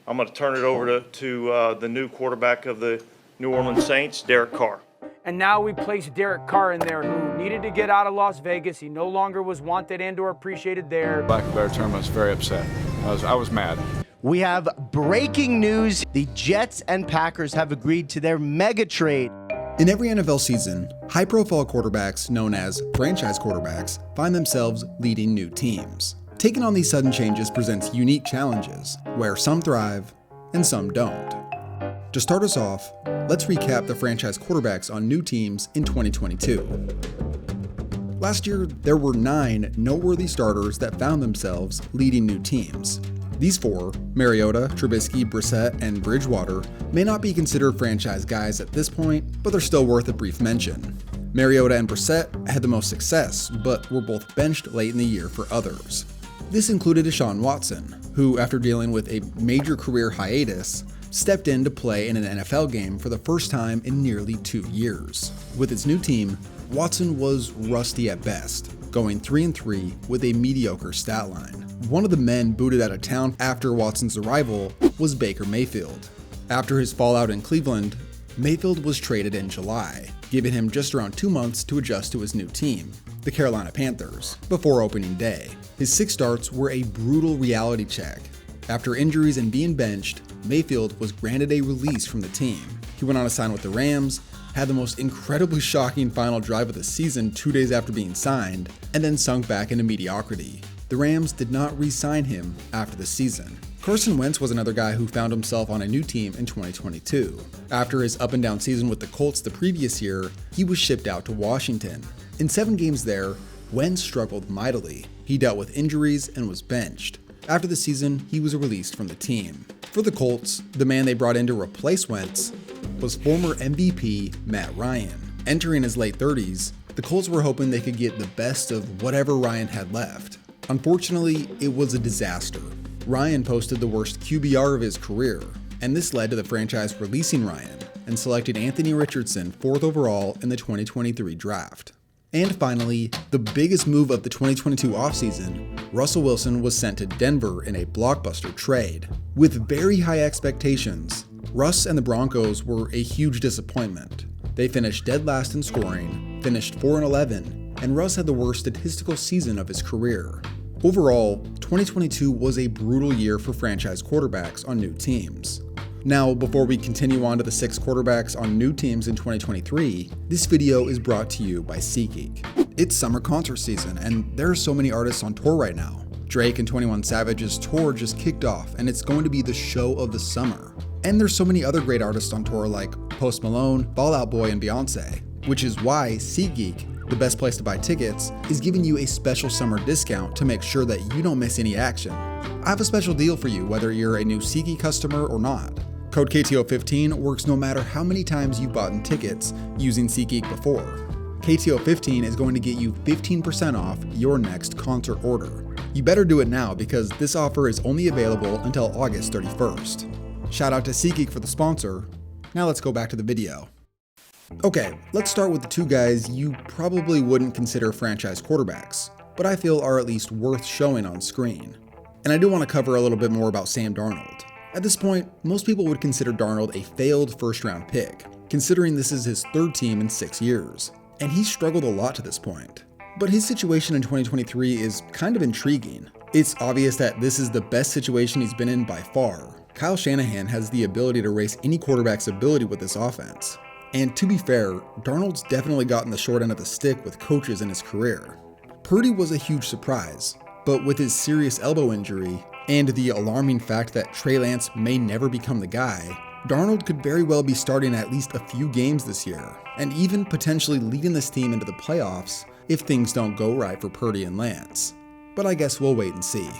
I'm going to turn it over to the new quarterback of the New Orleans Saints, Derek Carr. And now we place Derek Carr in there, who needed to get out of Las Vegas. He no longer was wanted and or appreciated there. Lack of a better term, I was very upset. I was mad. We have breaking news. The Jets and Packers have agreed to their mega trade. In every NFL season, high-profile quarterbacks, known as franchise quarterbacks, find themselves leading new teams. Taking on these sudden changes presents unique challenges, where some thrive and some don't. To start us off, let's recap the franchise quarterbacks on new teams in 2022. Last year, there were 9 noteworthy starters that found themselves leading new teams. These 4, Mariota, Trubisky, Brissett, and Bridgewater, may not be considered franchise guys at this point, but they're still worth a brief mention. Mariota and Brissett had the most success, but were both benched late in the year for others. This included Deshaun Watson, who, after dealing with a major career hiatus, stepped in to play in an NFL game for the first time in nearly 2 years. With his new team, Watson was rusty at best, going 3-3 with a mediocre stat line. One of the men booted out of town after Watson's arrival was Baker Mayfield. After his fallout in Cleveland, Mayfield was traded in July, giving him just around 2 months to adjust to his new team, the Carolina Panthers, before opening day. His 6 starts were a brutal reality check. After injuries and being benched, Mayfield was granted a release from the team. He went on to sign with the Rams, had the most incredibly shocking final drive of the season 2 days after being signed, and then sunk back into mediocrity. The Rams did not re-sign him after the season. Carson Wentz was another guy who found himself on a new team in 2022. After his up-and-down season with the Colts the previous year, he was shipped out to Washington. In 7 games there, Wentz struggled mightily. He dealt with injuries and was benched. After the season, he was released from the team. For the Colts, the man they brought in to replace Wentz was former MVP Matt Ryan. Entering his late 30s, the Colts were hoping they could get the best of whatever Ryan had left. Unfortunately, it was a disaster. Ryan posted the worst QBR of his career, and this led to the franchise releasing Ryan and selecting Anthony Richardson 4th overall in the 2023 draft. And finally, the biggest move of the 2022 offseason, Russell Wilson was sent to Denver in a blockbuster trade. With very high expectations, Russ and the Broncos were a huge disappointment. They finished dead last in scoring, finished 4-11, and Russ had the worst statistical season of his career. Overall, 2022 was a brutal year for franchise quarterbacks on new teams. Now, before we continue on to the 6 quarterbacks on new teams in 2023, this video is brought to you by SeatGeek. It's summer concert season, and there are so many artists on tour right now. Drake and 21 Savage's tour just kicked off, and it's going to be the show of the summer. And there's so many other great artists on tour like Post Malone, Fall Out Boy, and Beyonce, which is why SeatGeek, the best place to buy tickets, is giving you a special summer discount to make sure that you don't miss any action. I have a special deal for you whether you're a new SeatGeek customer or not. Code KTO15 works no matter how many times you've bought tickets using SeatGeek before. KTO15 is going to get you 15% off your next concert order. You better do it now because this offer is only available until August 31st. Shout out to SeatGeek for the sponsor. Now let's go back to the video. Okay, let's start with the 2 guys you probably wouldn't consider franchise quarterbacks, but I feel are at least worth showing on screen. And I do want to cover a little bit more about Sam Darnold. At this point, most people would consider Darnold a failed first-round pick, considering this is his 3rd team in 6 years. And he's struggled a lot to this point. But his situation in 2023 is kind of intriguing. It's obvious that this is the best situation he's been in by far. Kyle Shanahan has the ability to race any quarterback's ability with this offense. And to be fair, Darnold's definitely gotten the short end of the stick with coaches in his career. Purdy was a huge surprise, but with his serious elbow injury, and the alarming fact that Trey Lance may never become the guy, Darnold could very well be starting at least a few games this year, and even potentially leading this team into the playoffs if things don't go right for Purdy and Lance. But I guess we'll wait and see.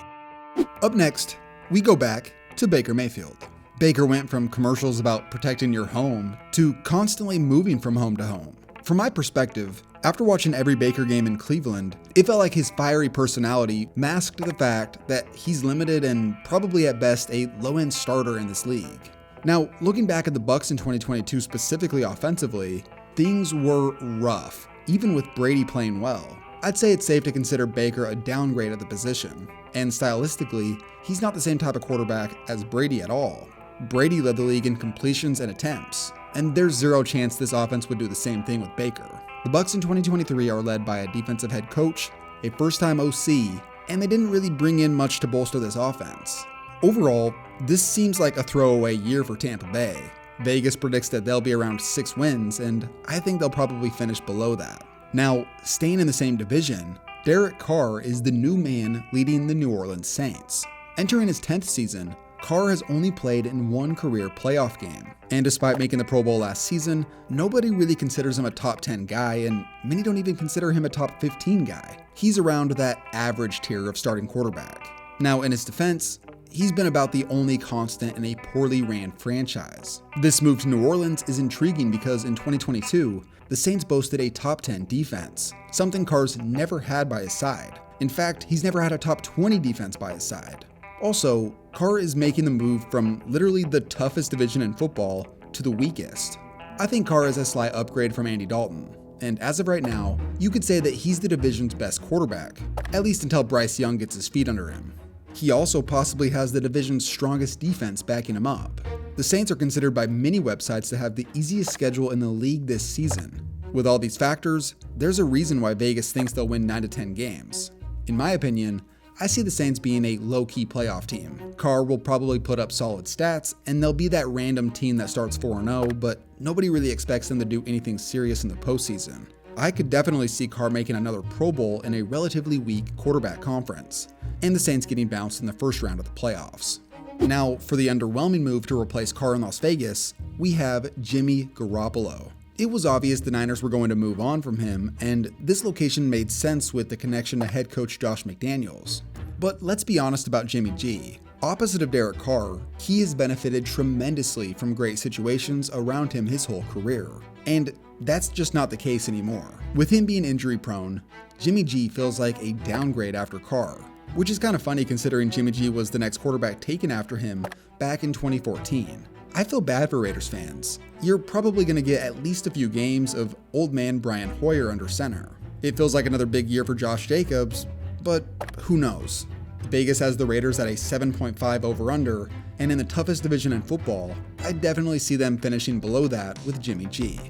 Up next, we go back to Baker Mayfield. Baker went from commercials about protecting your home to constantly moving from home to home. From my perspective, after watching every Baker game in Cleveland, it felt like his fiery personality masked the fact that he's limited and probably at best a low-end starter in this league. Now, looking back at the Bucs in 2022 specifically offensively, things were rough, even with Brady playing well. I'd say it's safe to consider Baker a downgrade at the position. And stylistically, he's not the same type of quarterback as Brady at all. Brady led the league in completions and attempts, and there's zero chance this offense would do the same thing with Baker. The Bucs in 2023 are led by a defensive head coach, a first-time OC, and they didn't really bring in much to bolster this offense. Overall, this seems like a throwaway year for Tampa Bay. Vegas predicts that they'll be around 6 wins, and I think they'll probably finish below that. Now, staying in the same division, Derek Carr is the new man leading the New Orleans Saints. Entering his 10th season, Carr has only played in one career playoff game. And despite making the Pro Bowl last season, nobody really considers him a top 10 guy, and many don't even consider him a top 15 guy. He's around that average tier of starting quarterback. Now, in his defense, he's been about the only constant in a poorly ran franchise. This move to New Orleans is intriguing because in 2022, the Saints boasted a top 10 defense, something Carr's never had by his side. In fact, he's never had a top 20 defense by his side. Also, Carr is making the move from literally the toughest division in football to the weakest. I think Carr is a slight upgrade from Andy Dalton, and as of right now, you could say that he's the division's best quarterback, at least until Bryce Young gets his feet under him. He also possibly has the division's strongest defense backing him up. The Saints are considered by many websites to have the easiest schedule in the league this season. With all these factors, there's a reason why Vegas thinks they'll win 9 to 10 games. In my opinion, I see the Saints being a low-key playoff team. Carr will probably put up solid stats, and they'll be that random team that starts 4-0, but nobody really expects them to do anything serious in the postseason. I could definitely see Carr making another Pro Bowl in a relatively weak quarterback conference, and the Saints getting bounced in the first round of the playoffs. Now, for the underwhelming move to replace Carr in Las Vegas, we have Jimmy Garoppolo. It was obvious the Niners were going to move on from him, and this location made sense with the connection to head coach Josh McDaniels. But let's be honest about Jimmy G. Opposite of Derek Carr, he has benefited tremendously from great situations around him his whole career. And that's just not the case anymore. With him being injury prone, Jimmy G feels like a downgrade after Carr, which is kind of funny considering Jimmy G was the next quarterback taken after him back in 2014. I feel bad for Raiders fans. You're probably going to get at least a few games of old man Brian Hoyer under center. It feels like another big year for Josh Jacobs, but who knows? Vegas has the Raiders at a 7.5 over-under, and in the toughest division in football, I definitely see them finishing below that with Jimmy G.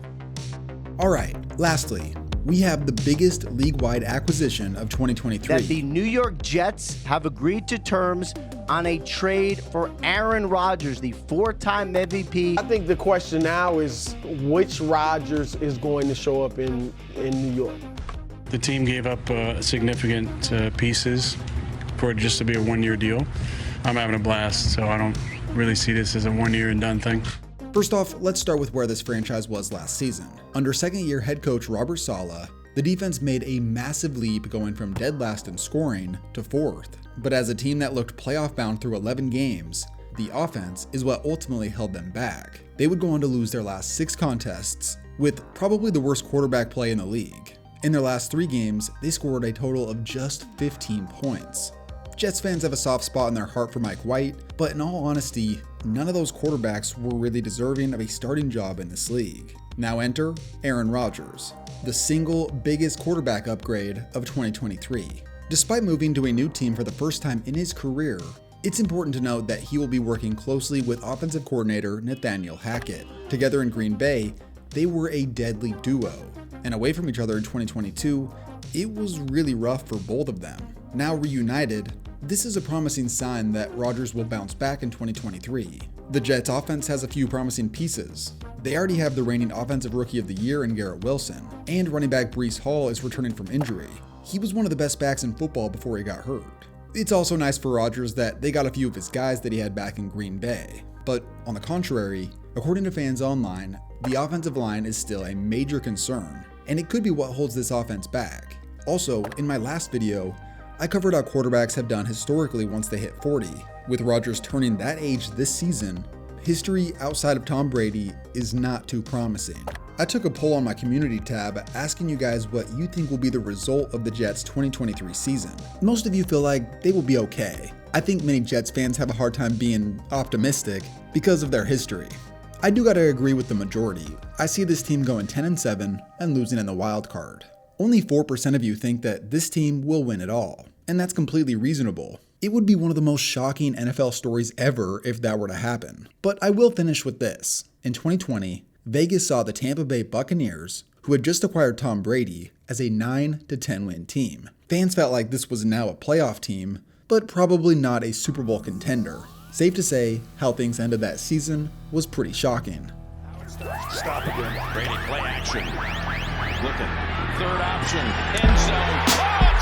Alright, lastly, we have the biggest league-wide acquisition of 2023. That the New York Jets have agreed to terms on a trade for Aaron Rodgers, the 4-time MVP. I think the question now is which Rodgers is going to show up in New York. The team gave up significant pieces for it just to be a one-year deal. I'm having a blast, so I don't really see this as a one-year and done thing. First off, let's start with where this franchise was last season. Under second-year head coach Robert Saleh, the defense made a massive leap going from dead last in scoring to 4th. But as a team that looked playoff-bound through 11 games, the offense is what ultimately held them back. They would go on to lose their last 6 contests, with probably the worst quarterback play in the league. In their last 3 games, they scored a total of just 15 points. Jets fans have a soft spot in their heart for Mike White, but in all honesty, none of those quarterbacks were really deserving of a starting job in this league. Now enter Aaron Rodgers, the single biggest quarterback upgrade of 2023. Despite moving to a new team for the first time in his career, it's important to note that he will be working closely with offensive coordinator Nathaniel Hackett. Together in Green Bay, they were a deadly duo, and away from each other in 2022, it was really rough for both of them. Now reunited, this is a promising sign that Rodgers will bounce back in 2023. The Jets offense has a few promising pieces. They already have the reigning Offensive Rookie of the Year in Garrett Wilson, and running back Breece Hall is returning from injury. He was one of the best backs in football before he got hurt. It's also nice for Rodgers that they got a few of his guys that he had back in Green Bay. But on the contrary, according to fans online, the offensive line is still a major concern, and it could be what holds this offense back. Also, in my last video, I covered how quarterbacks have done historically once they hit 40. With Rodgers turning that age this season, history outside of Tom Brady is not too promising. I took a poll on my community tab asking you guys what you think will be the result of the Jets' 2023 season. Most of you feel like they will be okay. I think many Jets fans have a hard time being optimistic because of their history. I do gotta agree with the majority. I see this team going 10-7 and losing in the wild card. Only 4% of you think that this team will win it all, and that's completely reasonable. It would be one of the most shocking NFL stories ever if that were to happen. But I will finish with this. In 2020, Vegas saw the Tampa Bay Buccaneers, who had just acquired Tom Brady, as a 9-10 win team. Fans felt like this was now a playoff team, but probably not a Super Bowl contender. Safe to say, how things ended that season was pretty shocking. Stop again. Brady play action. Looking. Third option. End zone.